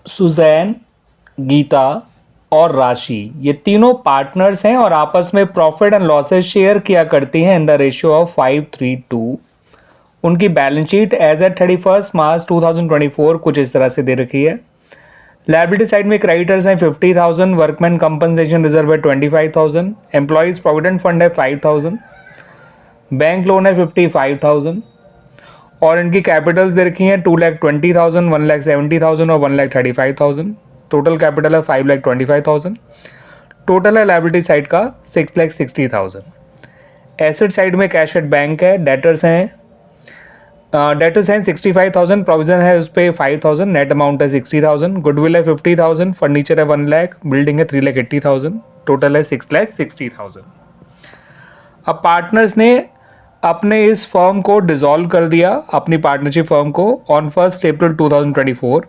Suzanne, Gita और राशि ये तीनों पार्टनर्स हैं और आपस में प्रॉफिट एंड लॉसेस शेयर किया करती हैं इन द रेशियो ऑफ 5:3:2। उनकी बैलेंस शीट एज एट 31 मार्च 2024 कुछ इस तरह से दे रखी है। लायबिलिटी साइड में क्रेडिटर्स हैं 50,000, वर्कमैन कंपनसेशन रिजर्व है 25,000, एम्प्लॉयज प्रोविडेंट फंड है 5,000, बैंक लोन है 55,000 और इनकी कैपिटल्स दे रखी हैं 2,20,000, 1,70,000 और 1,35,000। टोटल कैपिटल है 5,25,000। टोटल है लायबिलिटी साइड का 6,60,000। एसेट साइड में कैश एट बैंक है, डेटर्स हैं 65,000, प्रोविजन है उस पर 5,000, नेट अमाउंट है 60,000, गुडविल है 50,000, फर्नीचर है 1 लाख, बिल्डिंग है 3,80,000, टोटल है 6,60,000। अब पार्टनर्स ने अपने इस फर्म को डिसॉल्व कर दिया, अपनी पार्टनरशिप फर्म को ऑन 1 अप्रैल 2024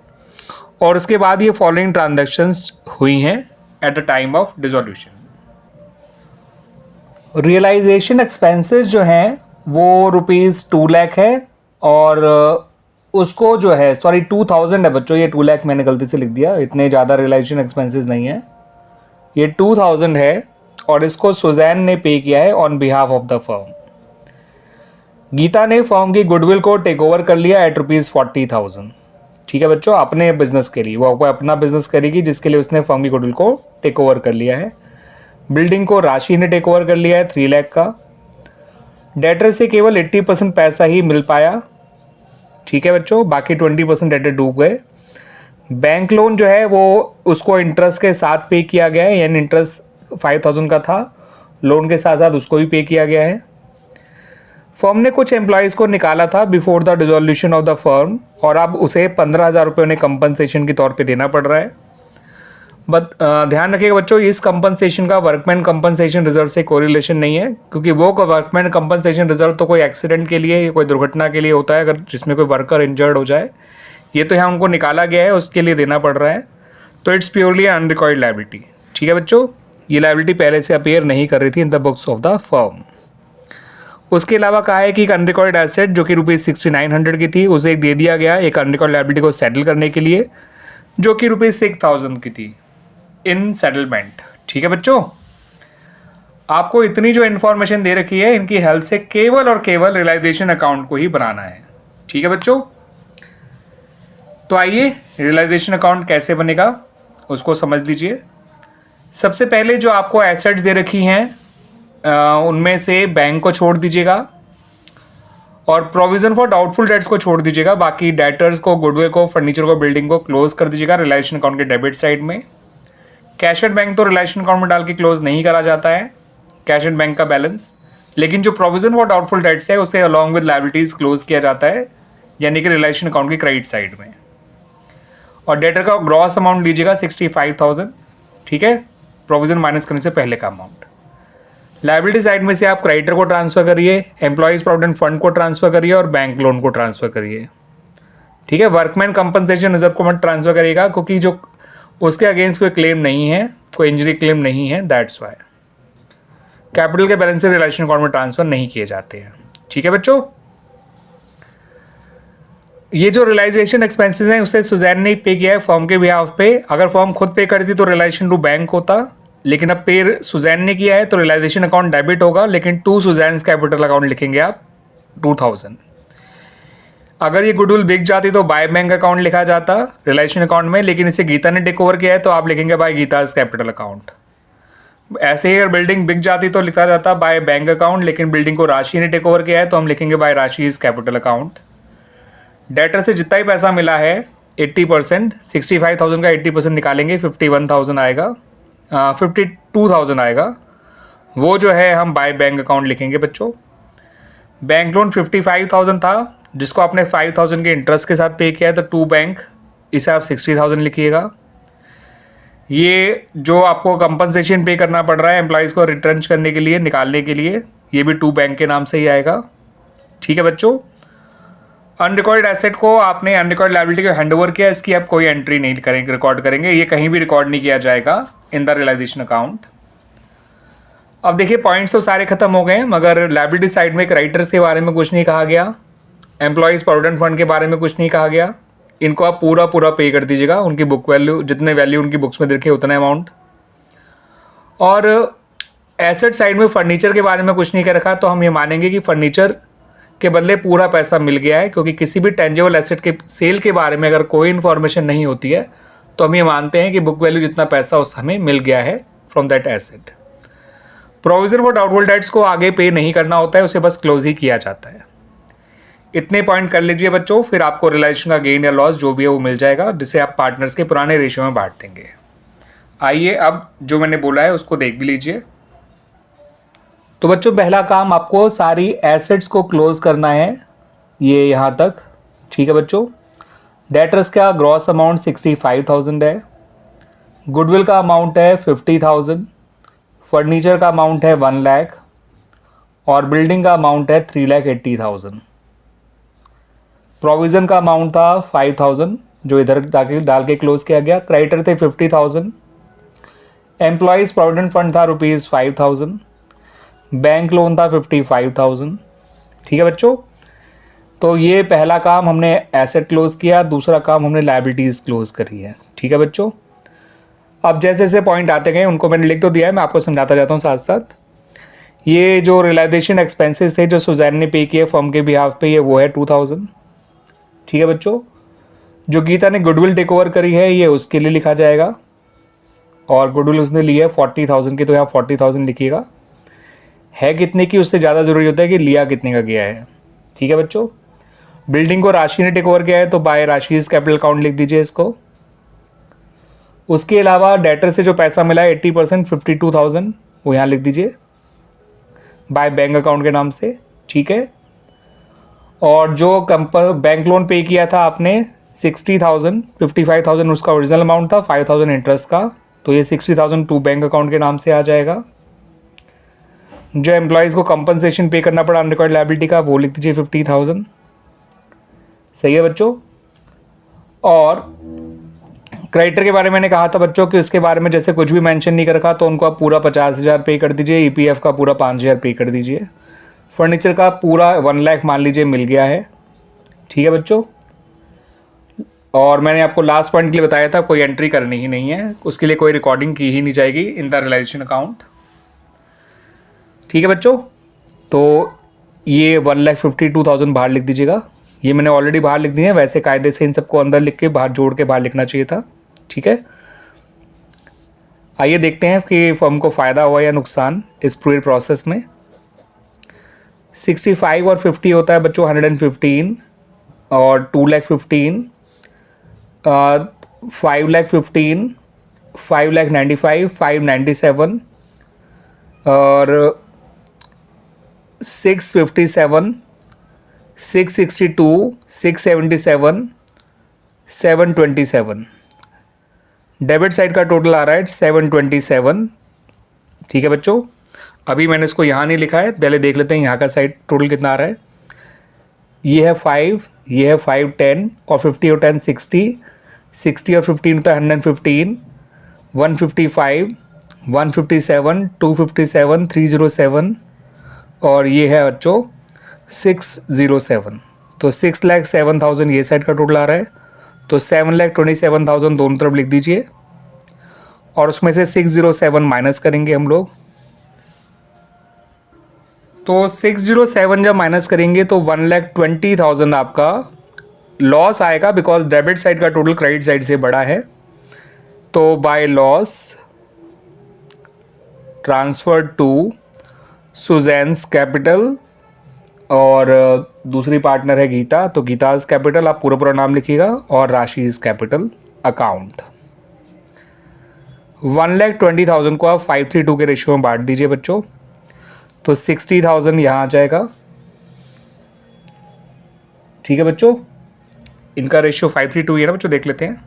और उसके बाद ये फॉलोइंग ट्रांजैक्शंस हुई हैं at the time of dissolution. Realisation expenses जो हैं वो ₹2 लाख है और उसको जो है 2,000 है बच्चों, ये 2 लाख मैंने गलती से लिख दिया, इतने ज़्यादा रियलाइजेशन एक्सपेंसेस नहीं है, ये 2,000 है और इसको सुजैन ने पे किया है on behalf of the firm. Geeta ने फर्म की गुडविल को टेक ओवर कर लिया एट ₹40,000। ठीक है बच्चों, अपने बिजनेस के लिए, वो अपना बिजनेस करेगी जिसके लिए उसने फर्म की गुडविल को टेक ओवर कर लिया है। बिल्डिंग को राशि ने टेक ओवर कर लिया है 3 लाख का। डेटर से केवल 80% पैसा ही मिल पाया। ठीक है बच्चों, बाकी 20% डेटर डूब गए। बैंक लोन जो है वो उसको इंटरेस्ट के साथ पे किया गया है, यानी इंटरेस्ट 5,000 का था, लोन के साथ साथ उसको भी पे किया गया है। फर्म ने कुछ एम्प्लॉयज़ को निकाला था before the dissolution of the firm और अब उसे 15,000 रुपये उन्हें कंपनसेशन के तौर पे देना पड़ रहा है। बट ध्यान रखिएगा बच्चों, इस कंपनसेशन का वर्कमैन कंपनसेशन रिजर्व से कोरिलेशन नहीं है, क्योंकि वो वर्कमैन कंपनसेशन रिजर्व तो कोई एक्सीडेंट के लिए या कोई दुर्घटना के लिए होता है, अगर जिसमें कोई वर्कर इंजर्ड हो जाए। ये तो यहाँ उनको निकाला गया है, उसके लिए देना पड़ रहा है, तो इट्स प्योरली अनरिकॉर्ड लायबिलिटी। ठीक है बच्चों, ये लायबिलिटी पहले से अपीयर नहीं कर रही थी in the books of the firm. उसके अलावा कहा है कि एक अनरिकॉर्ड एसेट जो कि ₹6,900 की थी उसे दे दिया गया एक अनरिकॉर्ड लायबिलिटी को सेटल करने के लिए, जो कि ₹6,000 की थी इन सेटलमेंट। ठीक है बच्चों, आपको इतनी जो इन्फॉर्मेशन दे रखी है इनकी हेल्प से केवल और केवल रियलाइजेशन अकाउंट को ही बनाना है। ठीक है बच्चों, तो आइए रियलाइजेशन अकाउंट कैसे बनेगा उसको समझ लीजिए। सबसे पहले जो आपको एसेट्स दे रखी हैं उनमें से बैंक को छोड़ दीजिएगा और प्रोविजन फॉर डाउटफुल डेट्स को छोड़ दीजिएगा। बाकी डेटर्स को, गुडविल को, फर्नीचर को, बिल्डिंग को क्लोज कर दीजिएगा रियलाइजेशन अकाउंट के डेबिट साइड में। कैश एट बैंक तो रियलाइजेशन अकाउंट में डाल के क्लोज नहीं करा जाता है कैश एट बैंक का बैलेंस, लेकिन जो प्रोविजन फॉर डाउटफुल डेट्स है उसे अलॉन्ग विद लायबिलिटीज क्लोज किया जाता है, यानी कि रियलाइजेशन अकाउंट की क्रेडिट साइड में। और डेटर का ग्रॉस अमाउंट लीजिएगा 65,000। ठीक है, प्रोविजन माइनस करने से पहले का अमाउंट। लायबिलिटी साइड में से आप क्रेडिटर को ट्रांसफर करिए, एम्प्लॉयज प्रोविडेंट फंड को ट्रांसफर करिए और बैंक लोन को ट्रांसफर करिए। ठीक है, वर्कमैन कंपनसेशन रिजर्व को मत ट्रांसफर करिएगा, क्योंकि जो उसके अगेंस्ट कोई क्लेम नहीं है, कोई इंजरी क्लेम नहीं है, दैट्स वाई कैपिटल के बैलेंस से रियलाइजेशन अकाउंट में ट्रांसफर नहीं किए जाते हैं। ठीक है बच्चों, ये जो रियलाइजेशन एक्सपेंसेस हैं उसे सुजैन ने पे किया है फर्म के बिहाफ पे। अगर फर्म खुद पे करती तो रियलाइजेशन टू बैंक होता, लेकिन अब पे सुजैन ने किया है तो रियलाइजेशन अकाउंट डेबिट होगा, लेकिन टू सुजैन्स कैपिटल अकाउंट लिखेंगे आप 2,000। अगर ये गुडविल बिक जाती तो बाय बैंक अकाउंट लिखा जाता रियलाइजेशन अकाउंट में, लेकिन इसे गीता ने टेक ओवर किया है तो आप लिखेंगे बाय गीताज कैपिटल अकाउंट। ऐसे ही अगर बिल्डिंग बिक जाती तो लिखा जाता बाय बैंक अकाउंट, लेकिन बिल्डिंग को राशि ने टेक ओवर किया है तो हम लिखेंगे बाय राशिज कैपिटल अकाउंट। डेटर से जितना ही पैसा मिला है 80%, 65,000 का 80% निकालेंगे 51,000 आएगा, 52,000 आएगा, वो जो है हम बाय बैंक अकाउंट लिखेंगे बच्चों। बैंक लोन 55,000 था जिसको आपने 5,000 के इंटरेस्ट के साथ पे किया है, तो टू बैंक, इसे आप 60,000 लिखिएगा। ये जो आपको कंपनसेशन पे करना पड़ रहा है एम्प्लॉयज़ को रिटर्न करने के लिए, निकालने के लिए, ये भी टू बैंक के नाम से ही आएगा। ठीक है बच्चों, अनरिकॉर्ड एसेट को आपने अनरिकॉर्ड लायबिलिटी को हैंड ओवर किया, इसकी आप कोई एंट्री नहीं करेंगे, रिकॉर्ड करेंगे, ये कहीं भी रिकॉर्ड नहीं किया जाएगा इन द रियलाइजेशन अकाउंट। अब देखिए पॉइंट्स तो सारे खत्म हो गए हैं, मगर लायबिलिटी साइड में क्रेडिटर्स के बारे में कुछ नहीं कहा गया, एम्प्लॉयज़ प्रोविडेंट फंड के बारे में कुछ नहीं कहा गया, इनको आप पूरा पूरा पे कर दीजिएगा, उनकी बुक वैल्यू जितने वैल्यू उनकी बुक्स में दिखे उतना अमाउंट। और एसेट साइड में फर्नीचर के बारे में कुछ नहीं कर रखा, तो हम ये मानेंगे कि फर्नीचर के बदले पूरा पैसा मिल गया है, क्योंकि किसी भी टेंजिबल एसेट के सेल के बारे में अगर कोई इन्फॉर्मेशन नहीं होती है तो हम ये मानते हैं कि बुक वैल्यू जितना पैसा उस हमें मिल गया है from that asset. Provision for doubtful debts को आगे पे नहीं करना होता है, उसे बस क्लोज ही किया जाता है। इतने पॉइंट कर लीजिए बच्चों, फिर आपको रियलाइजेशन का गेन या लॉस जो भी है वो मिल जाएगा, जिसे आप पार्टनर्स के पुराने रेशियो में बांट देंगे। आइए अब जो मैंने बोला है उसको देख भी लीजिए। तो बच्चों पहला काम आपको सारी एसेट्स को क्लोज करना है, ये यहाँ तक, ठीक है बच्चों। डेटर्स का ग्रॉस अमाउंट 65,000 है, गुडविल का अमाउंट है 50,000, फर्नीचर का अमाउंट है 1 लाख और बिल्डिंग का अमाउंट है 3,80,000। प्रोविज़न का अमाउंट था 5,000 जो इधर डाल के क्लोज किया गया। क्रेडिटर थे 50,000, एम्प्लॉयज़ प्रोविडेंट फंड था ₹5,000, बैंक लोन था 55,000। ठीक है बच्चों, तो ये पहला काम हमने एसेट क्लोज किया, दूसरा काम हमने लायबिलिटीज़ क्लोज करी है। ठीक है बच्चों, अब जैसे जैसे पॉइंट आते गए उनको मैंने लिख तो दिया है, मैं आपको समझाता जाता हूँ साथ साथ। ये जो रियलाइजेशन एक्सपेंसेस थे जो सुजैन ने पे किए फर्म के बिहाफ पे, ये वो है 2,000। ठीक है बच्चों, जो गीता ने गुडविल टेक ओवर करी है ये उसके लिए लिखा जाएगा, और गुडविल उसने ली है 40,000 की, तो यहाँ 40,000 लिखिएगा। है कितने की उससे ज़्यादा ज़रूरी होता है कि लिया कितने का गया है। ठीक है बच्चों, बिल्डिंग को राशि ने टेक ओवर किया है तो बाय राशिज कैपिटल अकाउंट लिख दीजिए इसको। उसके अलावा डेटर से जो पैसा मिला है 80% 52,000 वो यहाँ लिख दीजिए बाय बैंक अकाउंट के नाम से। ठीक है, और जो बैंक लोन पे किया था आपने 60,000, 55,000 उसका ओरिजिनल अमाउंट था, 5,000 इंटरेस्ट का, तो ये 60,000 टू बैंक अकाउंट के नाम से आ जाएगा। जो एम्प्लॉयज़ को कंपनसेशन पे करना पड़ा अनरिक्वायर्ड लायबिलिटी का वो लिख दीजिए 50,000। सही है बच्चों। और क्रेडिटर के बारे में मैंने कहा था बच्चों कि उसके बारे में जैसे कुछ भी मेंशन नहीं कर रखा, तो उनको आप पूरा 50,000 पे कर दीजिए, ईपीएफ का पूरा 5,000 पे कर दीजिए, फर्नीचर का पूरा 1 लाख मान लीजिए मिल गया है। ठीक है बच्चों, और मैंने आपको लास्ट पॉइंट के लिए बताया था कोई एंट्री करनी ही नहीं है, उसके लिए कोई रिकॉर्डिंग की ही नहीं जाएगी इन द रियलाइजेशन अकाउंट। ठीक है बच्चों, तो ये 1,52,000 बाहर लिख दीजिएगा, ये मैंने ऑलरेडी बाहर लिख दिए हैं, वैसे कायदे से इन सबको अंदर लिख के बाहर जोड़ के बाहर लिखना चाहिए था। ठीक है, आइए देखते हैं कि फर्म को फ़ायदा हुआ या नुकसान इस पूरे प्रोसेस में। 65 और 50 होता है बच्चों 115, और 2,15,000, 5,15,000, 5,95,000, 597 और 657, 662, 677, 727। डेबिट साइड का टोटल आ रहा है 727। ठीक है बच्चों, अभी मैंने इसको यहाँ नहीं लिखा है, पहले देख लेते हैं यहाँ का साइड टोटल कितना आ रहा है। ये है 5, ये है 5, 10 और 50 और 10 60, 60 और 15 होता है 115, 155, 157, 257, 307 और ये है बच्चों 607। तो 6,07,000 ये साइड का टोटल आ रहा है, तो 7,27,000 दोनों तरफ लिख दीजिए, और उसमें से 607 माइनस करेंगे हम लोग। तो 607 जब माइनस करेंगे तो 1,20,000 आपका लॉस आएगा, बिकॉज डेबिट साइड का टोटल क्रेडिट साइड से बड़ा है। तो by loss transfer to Suzanne's capital, और दूसरी पार्टनर है गीता, तो गीताज कैपिटल आप पूरा नाम लिखिएगा, और राशिज कैपिटल अकाउंट। 1,20,000 को आप 532 के रेशियो में बांट दीजिए बच्चों, तो 60,000 यहाँ आ जाएगा। ठीक है बच्चों, इनका रेशियो 532 है ना बच्चों, देख लेते हैं।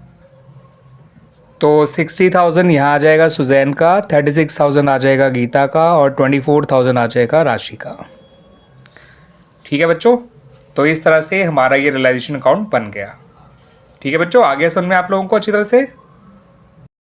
तो 60,000 यहाँ आ जाएगा सुजैन का, 36,000 आ जाएगा गीता का, और 24,000 आ जाएगा राशि का। ठीक है बच्चों, तो इस तरह से हमारा ये रियलाइजेशन अकाउंट बन गया। ठीक है बच्चों, आ गया समझ में आप लोगों को अच्छी तरह से।